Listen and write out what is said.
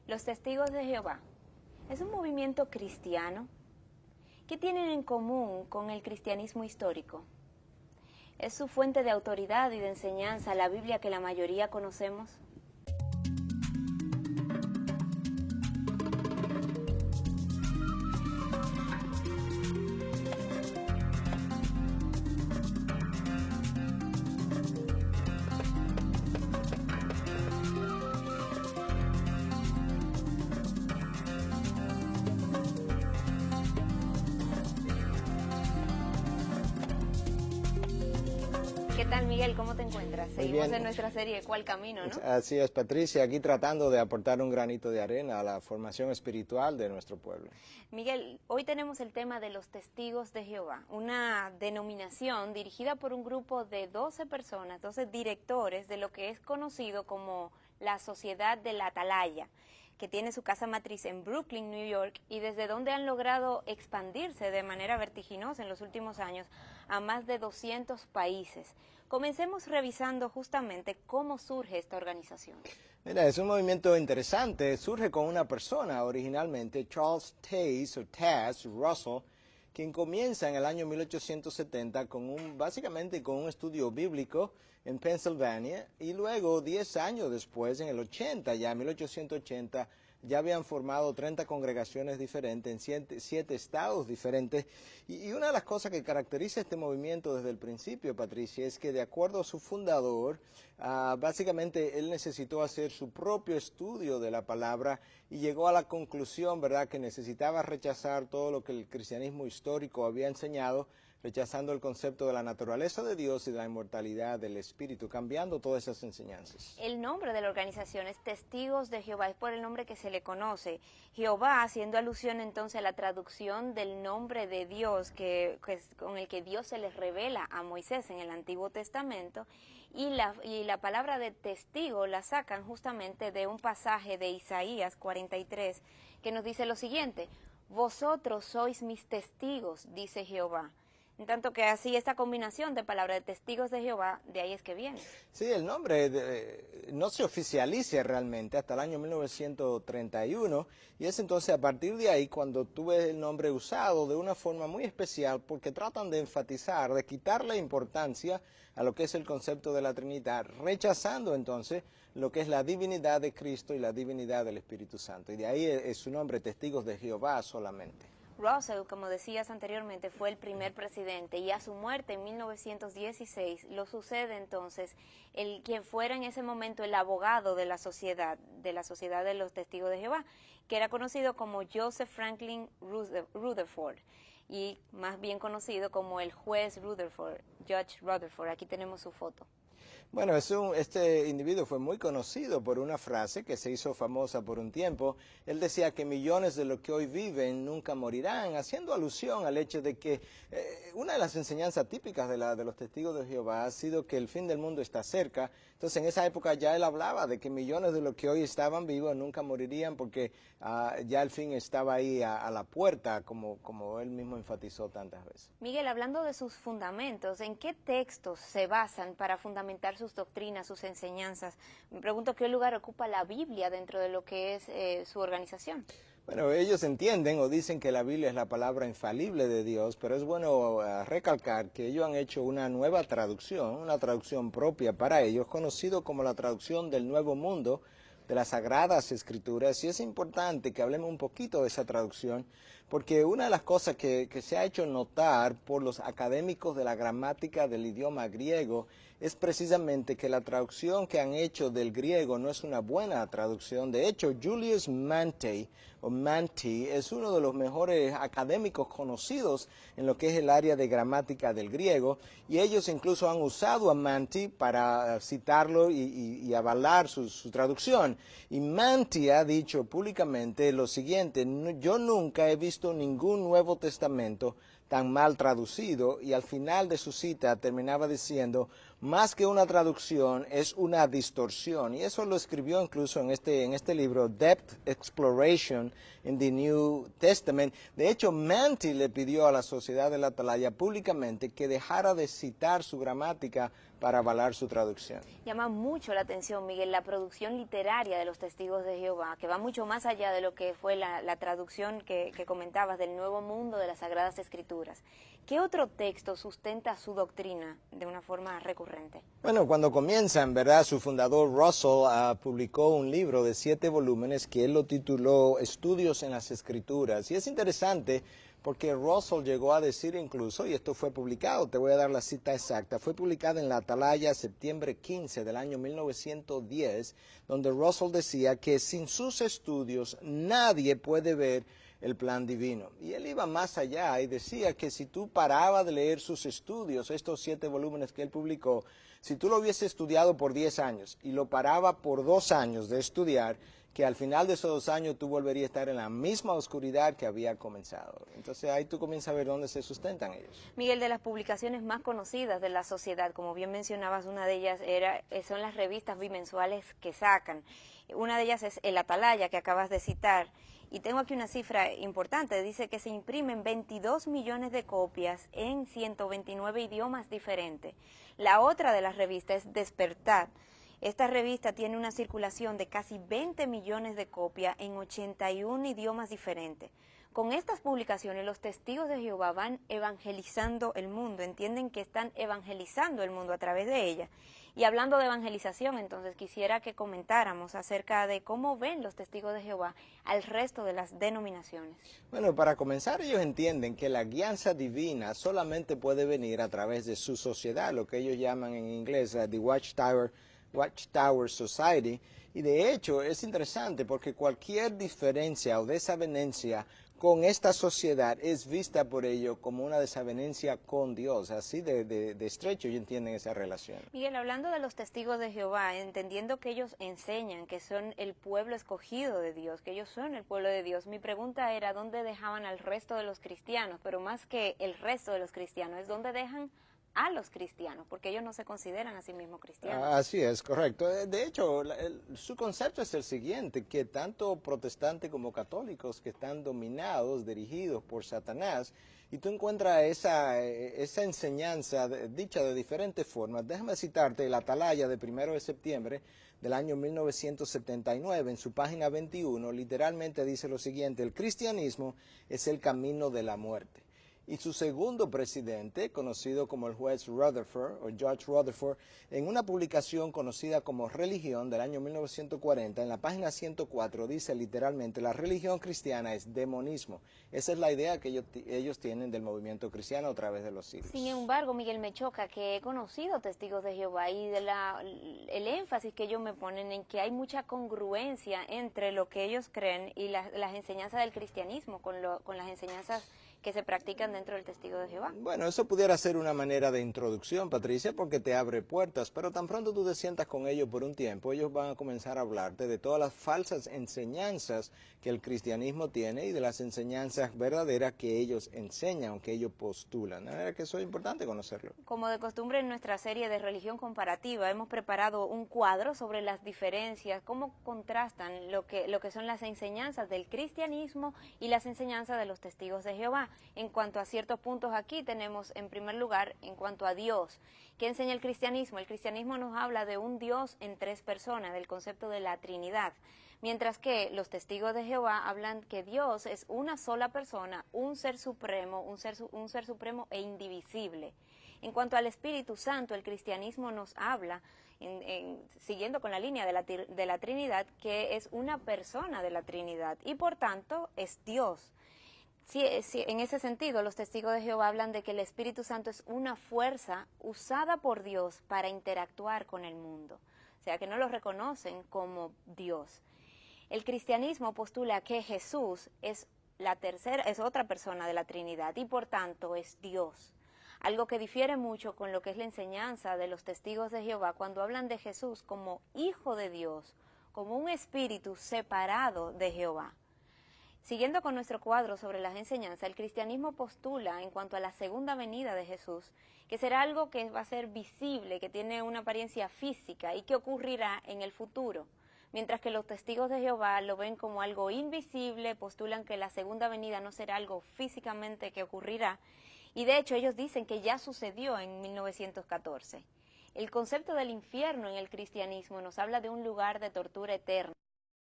Los Testigos de Jehová es un movimiento cristiano. ¿Qué tienen en común con el cristianismo histórico? ¿Es su fuente de autoridad y de enseñanza la Biblia que la mayoría conocemos? ¿Qué tal, Miguel? ¿Cómo te encuentras? Seguimos en nuestra serie ¿Cuál camino?, ¿no? Así es, Patricia, aquí tratando de aportar un granito de arena a la formación espiritual de nuestro pueblo. Miguel, hoy tenemos el tema de los Testigos de Jehová, una denominación dirigida por un grupo de 12 personas, 12 directores de lo que es conocido como la Sociedad de la Atalaya, que tiene su casa matriz en Brooklyn, New York, y desde donde han logrado expandirse de manera vertiginosa en los últimos años a más de 200 países. Comencemos revisando justamente cómo surge esta organización. Mira, es un movimiento interesante, surge con una persona originalmente, Charles Taze Russell, quien comienza en el año 1870 básicamente con un estudio bíblico en Pennsylvania, y luego 10 años después, en el 80, ya 1880, ya habían formado 30 congregaciones diferentes en 7 estados diferentes. Y una de las cosas que caracteriza este movimiento desde el principio, Patricia, es que de acuerdo a su fundador, básicamente él necesitó hacer su propio estudio de la palabra y llegó a la conclusión, ¿verdad?, que necesitaba rechazar todo lo que el cristianismo histórico había enseñado, rechazando el concepto de la naturaleza de Dios y de la inmortalidad del Espíritu, cambiando todas esas enseñanzas. El nombre de la organización es Testigos de Jehová, es por el nombre que se le conoce. Jehová, haciendo alusión entonces a la traducción del nombre de Dios, con el que Dios se les revela a Moisés en el Antiguo Testamento, y la palabra de testigo la sacan justamente de un pasaje de Isaías 43, que nos dice lo siguiente: vosotros sois mis testigos, dice Jehová. En tanto que así esta combinación de palabras de testigos de Jehová, de ahí es que viene. Sí, el nombre no se oficializa realmente hasta el año 1931, y es entonces a partir de ahí cuando tú ves el nombre usado de una forma muy especial, porque tratan de enfatizar, de quitarle importancia a lo que es el concepto de la Trinidad, rechazando entonces lo que es la divinidad de Cristo y la divinidad del Espíritu Santo. Y de ahí es su nombre, Testigos de Jehová solamente. Russell, como decías anteriormente, fue el primer presidente, y a su muerte en 1916 lo sucede entonces quien fuera en ese momento el abogado de la Sociedad de los Testigos de Jehová, que era conocido como Joseph Franklin Rutherford, y más bien conocido como el juez Rutherford, Judge Rutherford. Aquí tenemos su foto. Bueno, este individuo fue muy conocido por una frase que se hizo famosa por un tiempo. Él decía que millones de los que hoy viven nunca morirán, haciendo alusión al hecho de que una de las enseñanzas típicas de los testigos de Jehová ha sido que el fin del mundo está cerca. Entonces, en esa época ya él hablaba de que millones de los que hoy estaban vivos nunca morirían porque ya el fin estaba ahí a la puerta, como él mismo enfatizó tantas veces. Miguel, hablando de sus fundamentos, ¿en qué textos se basan para fundamentar sus doctrinas, sus enseñanzas? Me pregunto qué lugar ocupa la Biblia dentro de lo que es su organización. Bueno, ellos entienden o dicen que la Biblia es la palabra infalible de Dios, pero es bueno recalcar que ellos han hecho una nueva traducción, una traducción propia para ellos, conocido como la traducción del Nuevo Mundo de las Sagradas Escrituras, y es importante que hablemos un poquito de esa traducción, porque una de las cosas que se ha hecho notar por los académicos de la gramática del idioma griego es precisamente que la traducción que han hecho del griego no es una buena traducción. De hecho, Julius Manti es uno de los mejores académicos conocidos en lo que es el área de gramática del griego, y ellos incluso han usado a Manti para citarlo y avalar su traducción. Y Manti ha dicho públicamente lo siguiente: yo nunca he visto ningún Nuevo Testamento tan mal traducido, y al final de su cita terminaba diciendo: más que una traducción, es una distorsión. Y eso lo escribió incluso en este libro, Depth Exploration in the New Testament. De hecho, Manti le pidió a la Sociedad de la Atalaya públicamente que dejara de citar su gramática para avalar su traducción. Llama mucho la atención, Miguel, la producción literaria de los Testigos de Jehová, que va mucho más allá de lo que fue la traducción que comentabas del Nuevo Mundo de las Sagradas Escrituras. ¿Qué otro texto sustenta su doctrina de una forma recurrente? Bueno, cuando comienzan, ¿verdad? Su fundador Russell publicó un libro de 7 volúmenes que él lo tituló Estudios en las Escrituras. Y es interesante porque Russell llegó a decir incluso, y esto fue publicado, te voy a dar la cita exacta, fue publicada en la Atalaya septiembre 15 del año 1910, donde Russell decía que sin sus estudios nadie puede ver el plan divino. Y él iba más allá y decía que si tú parabas de leer sus estudios, estos 7 volúmenes que él publicó, si tú lo hubiese estudiado por 10 años y lo paraba por 2 años de estudiar, que al final de esos 2 años tú volverías a estar en la misma oscuridad que había comenzado. Entonces ahí tú comienzas a ver dónde se sustentan ellos. Miguel, de las publicaciones más conocidas de la sociedad, como bien mencionabas, una de ellas son las revistas bimensuales que sacan. Una de ellas es El Atalaya, que acabas de citar. Y tengo aquí una cifra importante, dice que se imprimen 22 millones de copias en 129 idiomas diferentes. La otra de las revistas es Despertar. Esta revista tiene una circulación de casi 20 millones de copias en 81 idiomas diferentes. Con estas publicaciones los testigos de Jehová van evangelizando el mundo, entienden que están evangelizando el mundo a través de ella. Y hablando de evangelización, entonces quisiera que comentáramos acerca de cómo ven los testigos de Jehová al resto de las denominaciones. Bueno, para comenzar, ellos entienden que la guianza divina solamente puede venir a través de su sociedad, lo que ellos llaman en inglés the Watchtower Society, y de hecho es interesante porque cualquier diferencia o desavenencia con esta sociedad es vista por ellos como una desavenencia con Dios, así de estrecho ellos entienden esa relación. Miguel, hablando de los testigos de Jehová, entendiendo que ellos enseñan que son el pueblo escogido de Dios, que ellos son el pueblo de Dios, mi pregunta era dónde dejaban al resto de los cristianos, pero más que el resto de los cristianos, es dónde dejan a los cristianos, porque ellos no se consideran a sí mismos cristianos. Así es, correcto. De hecho, su concepto es el siguiente, que tanto protestantes como católicos que están dominados, dirigidos por Satanás, y tú encuentras esa enseñanza dicha de diferentes formas. Déjame citarte el Atalaya de 1 de septiembre del año 1979, en su página 21, literalmente dice lo siguiente: el cristianismo es el camino de la muerte. Y su segundo presidente, conocido como el juez Rutherford, o Judge Rutherford, en una publicación conocida como Religión del año 1940, en la página 104, dice literalmente, la religión cristiana es demonismo. Esa es la idea que ellos tienen del movimiento cristiano a través de los siglos. Sin embargo, Miguel, me choca que he conocido testigos de Jehová y el énfasis que ellos me ponen en que hay mucha congruencia entre lo que ellos creen y las enseñanzas del cristianismo con las enseñanzas que se practican dentro del testigo de Jehová. Bueno, eso pudiera ser una manera de introducción, Patricia, porque te abre puertas, pero tan pronto tú te sientas con ellos por un tiempo, ellos van a comenzar a hablarte de todas las falsas enseñanzas que el cristianismo tiene y de las enseñanzas verdaderas que ellos enseñan, que ellos postulan. De manera que eso es importante conocerlo. Como de costumbre en nuestra serie de religión comparativa, hemos preparado un cuadro sobre las diferencias, cómo contrastan lo que son las enseñanzas del cristianismo y las enseñanzas de los testigos de Jehová. En cuanto a ciertos puntos aquí tenemos en primer lugar en cuanto a Dios. ¿Qué enseña el cristianismo? El cristianismo nos habla de un Dios en 3 personas, del concepto de la Trinidad. Mientras que los testigos de Jehová hablan que Dios es una sola persona, un ser supremo, un ser supremo e indivisible. En cuanto al Espíritu Santo, el cristianismo nos habla, siguiendo con la línea de la Trinidad, que es una persona de la Trinidad y por tanto es Dios. Sí, en ese sentido, los testigos de Jehová hablan de que el Espíritu Santo es una fuerza usada por Dios para interactuar con el mundo, o sea, que no lo reconocen como Dios. El cristianismo postula que Jesús es otra persona de la Trinidad y por tanto es Dios. Algo que difiere mucho con lo que es la enseñanza de los testigos de Jehová cuando hablan de Jesús como Hijo de Dios, como un espíritu separado de Jehová. Siguiendo con nuestro cuadro sobre las enseñanzas, el cristianismo postula en cuanto a la segunda venida de Jesús, que será algo que va a ser visible, que tiene una apariencia física y que ocurrirá en el futuro. Mientras que los testigos de Jehová lo ven como algo invisible, postulan que la segunda venida no será algo físicamente que ocurrirá, y de hecho ellos dicen que ya sucedió en 1914. El concepto del infierno en el cristianismo nos habla de un lugar de tortura eterna,